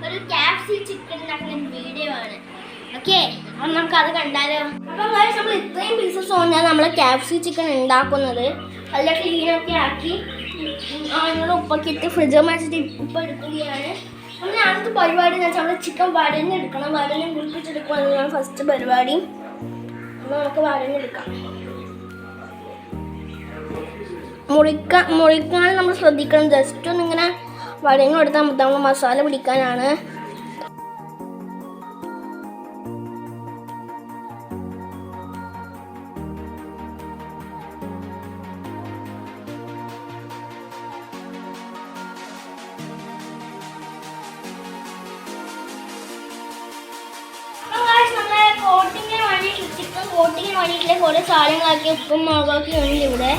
ഒരു KFC chicken ഉണ്ടാക്കുന്ന video ആണ്. ഓക്കെ, അപ്പം നമുക്ക് അത് കണ്ടാലോ. അപ്പം നമ്മൾ ഇത്രയും പീസസ് കൊണ്ടാണ് നമ്മൾ KFC ചിക്കൻ ഉണ്ടാക്കുന്നത്. നല്ല ക്ലീനൊക്കെ ആക്കി അതിനോട് ഉപ്പൊക്കെ ഇട്ട് ഫ്രിഡ്ജിൽ വെച്ചിട്ട് ഉപ്പ് എടുക്കുകയാണ്. നമ്മൾ ആദ്യത്തെ പരിപാടി എന്ന് വെച്ചാൽ നമ്മൾ ചിക്കൻ വരഞ്ഞെടുക്കണം. വരഞ്ഞ് കുളിപ്പിച്ചെടുക്കുക എന്നതാണ് ഫസ്റ്റ് പരിപാടി. അപ്പോൾ നമുക്ക് വരഞ്ഞെടുക്കാം. മുറിക്കാൻ നമ്മൾ ശ്രദ്ധിക്കണം. ജസ്റ്റ് ഒന്നിങ്ങനെ വരഞ്ഞു കൊടുത്താൽ നമ്മൾ മസാല പിടിക്കാനാണ്. ചിക്കൻ കോട്ടിങ്ങിന് വേണ്ടിയിട്ടുള്ള കുറേ സാധനങ്ങളാക്കി ഉപ്പും മുളകൊക്കെ ഉണ്ട് ഇവിടെ.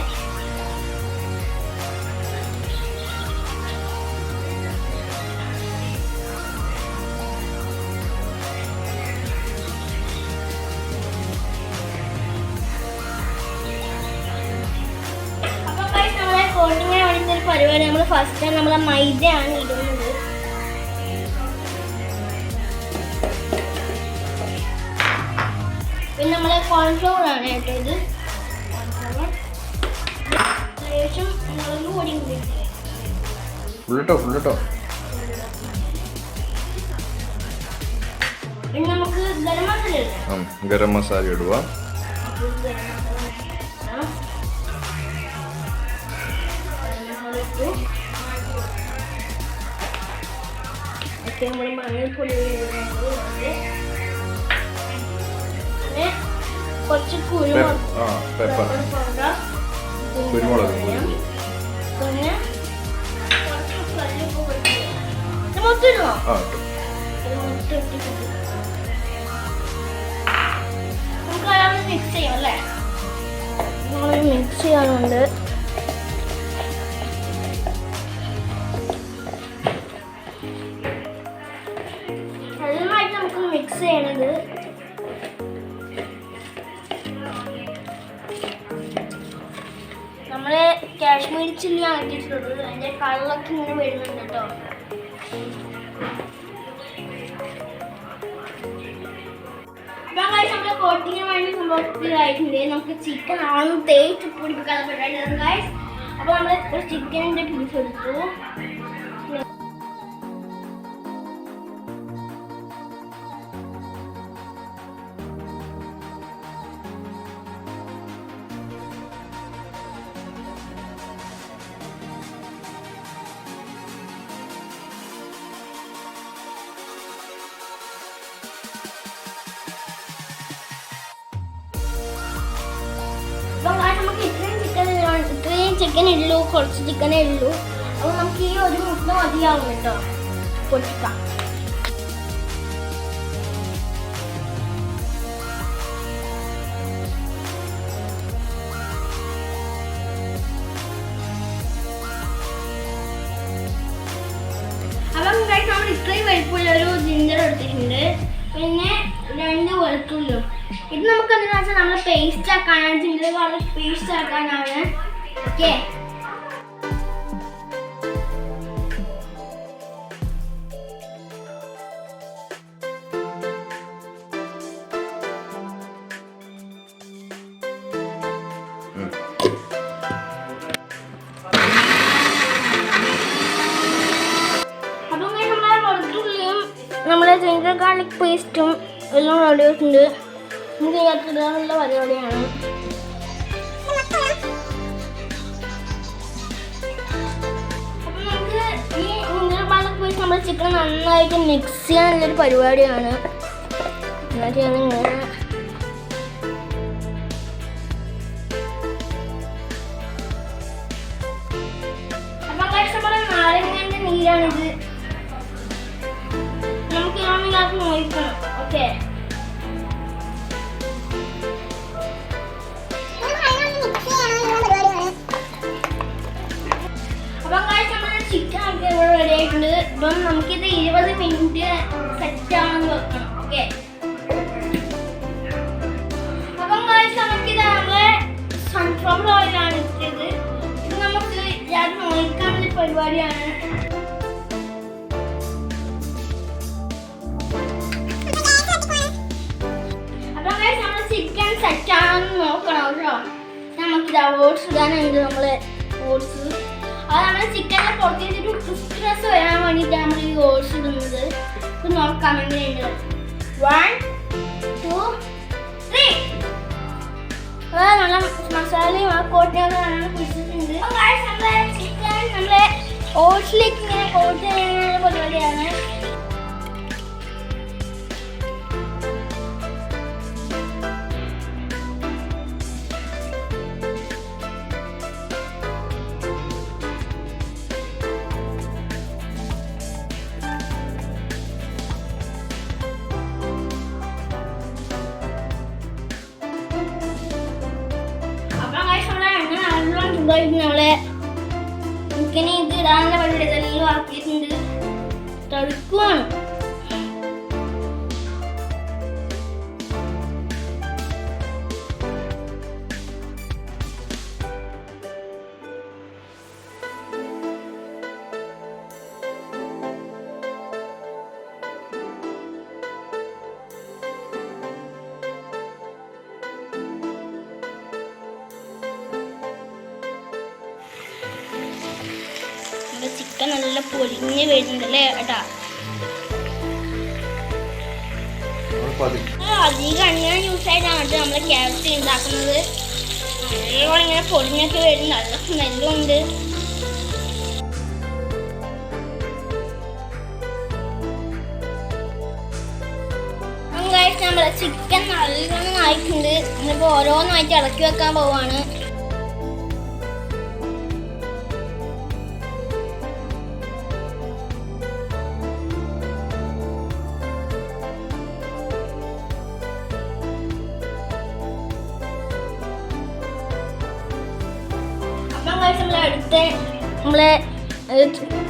കോട്ടിങ്ങിന് വേണ്ടിയിട്ട് പരിപാടി നമ്മൾ ഫസ്റ്റ് നമ്മളെ മൈദയാണ് ഇടുന്നത്. പിന്നെ നമ്മളെ കോൺഫ്ലവർ ആണ് കേട്ടോ ഇത്. കോൺഫ്ലവർ ശേഷം മുളക് പൊടി പിന്നെ നമുക്ക് ഗരം മസാല ഇടുക. നമ്മൾ മഞ്ഞൾപ്പൊടി കുറച്ച് കുരുമുളക് പിന്നെ മൊത്തം നമുക്ക് അയാൾ മിക്സ് ചെയ്യാം അല്ലേ. മിക്സ് ചെയ്യാനുണ്ട്. നന്നായിട്ട് നമുക്ക് മിക്സ് ചെയ്യണത്. നമ്മള് കാശ്മീരി ചില്ലിയാണ് ഇട്ടിട്ടുള്ളത്. അതിന്റെ കളറൊക്കെ ഇങ്ങനെ വരുന്നുണ്ട് കേട്ടോ. നമ്മുടെ കോട്ടിങ്ങിന് വേണ്ടി സംഭവത്തിലായിട്ടുണ്ട്. നമുക്ക് ചിക്കൻ ആണെന്ന് തേച്ച് പിടിപ്പിക്കാൻ പറ്റായിരുന്നു ഗൈസ്. അപ്പൊ നമ്മൾ ഒരു ചിക്കനിന്റെ പീസ് എടുത്തു. നമുക്ക് ഇത്രയും ചിക്കൻ ഉള്ളൂ, കുറച്ച് ചിക്കനേ ഉള്ളൂ. അപ്പോൾ നമുക്ക് ഈ ഒരു മുട്ട മതിയാവും കേട്ടോ. പൊട്ടിക്കാം. അപ്പം നമ്മൾ ഇത്രയും വലിപ്പമുള്ളൊരു ജിഞ്ചർ എടുത്തിട്ടുണ്ട്. പിന്നെ 2 വെളുത്തുള്ളിയും. ഇത് നമുക്ക് എന്താണെന്ന് വെച്ചാൽ നമ്മൾ പേസ്റ്റ് ആക്കാനാണ്. ജിഞ്ചർ ഗാർലിക് പേസ്റ്റ് ആക്കാനാണ്. ഓക്കെ, അപ്പം നമ്മളെ വെളുത്തുള്ളിയും നമ്മളെ ജിഞ്ചർ ഗാർലിക് പേസ്റ്റും എല്ലാം റെഡി ആയിട്ടുണ്ട്. നമുക്ക് ഇടാനുള്ള പരിപാടിയാണ്. അപ്പം നമുക്ക് ഈ ജിഞ്ചർ ഗാർലിക് പേസ്റ്റ് നമ്മൾ ചിക്കൻ നന്നായിട്ട് മിക്സ് ചെയ്യാനുള്ളൊരു പരിപാടിയാണ്. എന്നിട്ടാണ് ഇങ്ങനെ അപ്പം കഷ്ടപ്പെടാൻ നാരങ്ങേൻ്റെ നീരാണിത്. നമുക്ക് ഇതൊന്നില്ലാത്ത നോക്കണം. ഓക്കെ, ചിക്കൻ ഒക്കെ ഇവിടെ റെഡി ആയിട്ടുണ്ട്. ഇപ്പം നമുക്കിത് 20 മിനിറ്റ് സെറ്റ് ആണെന്ന് വെക്കണം. ഓക്കെ, അപ്പം നമുക്കിത് നമ്മളെ സൺഫ്ലവർ ഓയിലാണ് ഇട്ടത്. ഇത് നമുക്ക് രാത്രി നോക്കാനുള്ള പരിപാടിയാണ്. ഇതാ ഓട്സ് ഇടാനുണ്ട് നമ്മള് ഓട്സ്. അത് നമ്മൾ ചിക്കനെ പൊട്ടിച്ചിട്ട് ക്രിസ്പിനെസ് വരാൻ വേണ്ടിയിട്ടാണ് നമ്മൾ ഈ ഓട്സ് ഇടുന്നത്. ഇപ്പം നോക്കാം എങ്ങനെയുണ്ട്. 1 2 3. നല്ല മസാലയും ആ കോട്ടയൊക്കെ നമ്മൾ പിടിച്ചിട്ടുണ്ട്. ചിക്കൻ നമ്മളെ ഓട്സിലേക്ക് ഇങ്ങനെ കോട്ട് ചെയ്യാനുള്ള പരിപാടിയാണ്. നമ്മളെ ചിക്കനെ ഇത് ഇടാനുള്ള പരിപാടി ഇതെല്ലാം ആക്കിയിട്ടുണ്ട്. തടുക്കുവാണ്. ചിക്കൻ നല്ല പൊരിഞ്ഞ് വരുന്നുണ്ടല്ലേ ഏട്ടാ. അധികം എണ്ണ യൂസ് ആയിട്ടാണ് കേട്ടോ നമ്മൾ KFC ഉണ്ടാക്കുന്നത്. നല്ലോണം ഇങ്ങനെ പൊരിഞ്ഞൊക്കെ വരും. നല്ല സ്മെല്ലും ഉണ്ട്. നമ്മളെ ചിക്കൻ നല്ലോണം ആയിട്ടുണ്ട്. നമ്മളിപ്പോൾ ഓരോന്നായിട്ട് ഇളക്കി വെക്കാൻ പോവാണ്. അടുത്ത് നമ്മളെ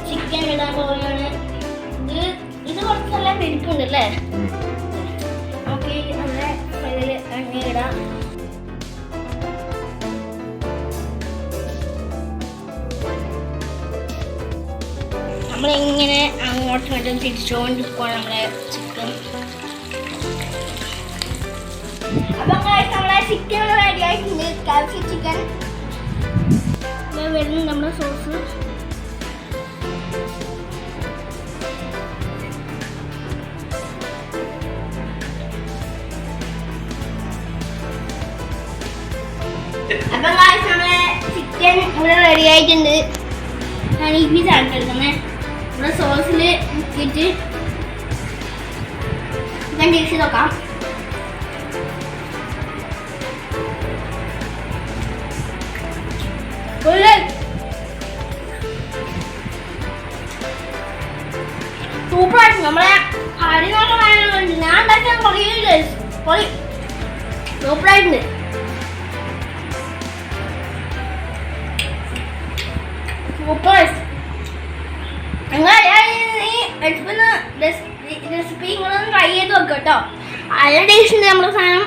ചിക്കൻ ഇടാൻ പോവുകയാണ്. ഇത് കുറച്ച് നല്ല പിടിക്കുന്നുണ്ട് അല്ലേ. നമുക്ക് നമ്മുടെ കയ്യിൽ എണ്ണ ഇടാം. നമ്മളിങ്ങനെ അങ്ങോട്ടും ഇങ്ങോട്ടും തിരിച്ചുകൊണ്ടിരിക്കുകയാണ് നമ്മളെ ചിക്കൻ. അപ്പം നമ്മളെ ചിക്കൻ റെഡി ആയിട്ടുണ്ട്. KFC ചിക്കൻ വരുന്നു നമ്മുടെ സോസ്. അപ്പം നമ്മളെ ചിക്കൻ ഇവിടെ റെഡി ആയിട്ടുണ്ട്. ഞാൻ ഈ പീസാണ് എടുക്കുന്നത്. നമ്മുടെ സോസിൽ മുക്കിയിട്ട് ചിക്കൻ ടേസ്റ്റ് നോക്കാം. സൂപ്പറായിട്ട് നമ്മളെ അരിനൊക്കെ വേണമെന്നുണ്ട്. ഞാൻ ഉണ്ടാക്കിയാൽ പൊളി സൂപ്പറായിട്ടുണ്ട്. സൂപ്പർ. റെസിപ്പി നിങ്ങളൊന്ന് ട്രൈ ചെയ്ത് നോക്കുക കേട്ടോ. നല്ല ടേസ്റ്റ് ഉണ്ട് നമ്മുടെ സാധനം.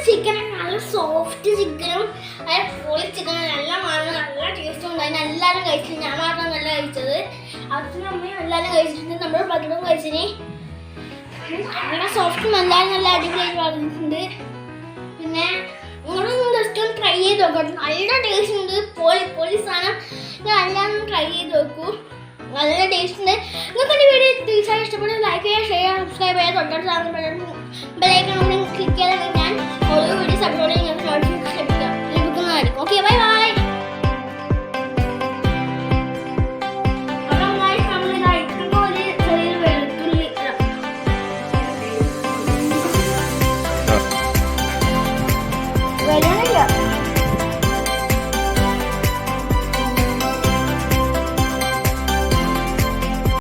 ചിക്കൻ നല്ല സോഫ്റ്റ് ചിക്കനും പൊളി ചിക്കനും എല്ലാം ആണ്. നല്ല ടേസ്റ്റും ഉണ്ട്. അതിന് എല്ലാവരും കഴിച്ചിട്ടുണ്ട്. ഞാൻ മാത്രം നല്ല കഴിച്ചത്. അച്ഛനും അമ്മയും എല്ലാവരും കഴിച്ചിട്ടുണ്ട്. നമ്മുടെ പലരും കഴിച്ചിന്. നല്ല സോഫ്റ്റും എല്ലാവരും നല്ല അടിപൊളിയായിട്ട് പറഞ്ഞിട്ടുണ്ട്. പിന്നെ നിങ്ങളൊന്നും ജസ്റ്റ് ഒന്ന് ട്രൈ ചെയ്ത് നോക്കാം. നല്ല ടേസ്റ്റ് ഉണ്ട്. പൊളി സാധനം. എല്ലാവരും ട്രൈ ചെയ്ത് നോക്കൂ. നല്ല ടേസ്റ്റ് ഉണ്ട്. നിങ്ങൾക്ക് എൻ്റെ വീഡിയോ തീർച്ചയായും ഇഷ്ടപ്പെടുന്നത് ലൈക്ക് ചെയ്യുക, ഷെയർ ചെയ്യുക, സബ്സ്ക്രൈബ് ചെയ്യുക. തൊട്ടടുത്ത് ബെലൈക്കൺ ക്ലിക്ക് ചെയ്താൽ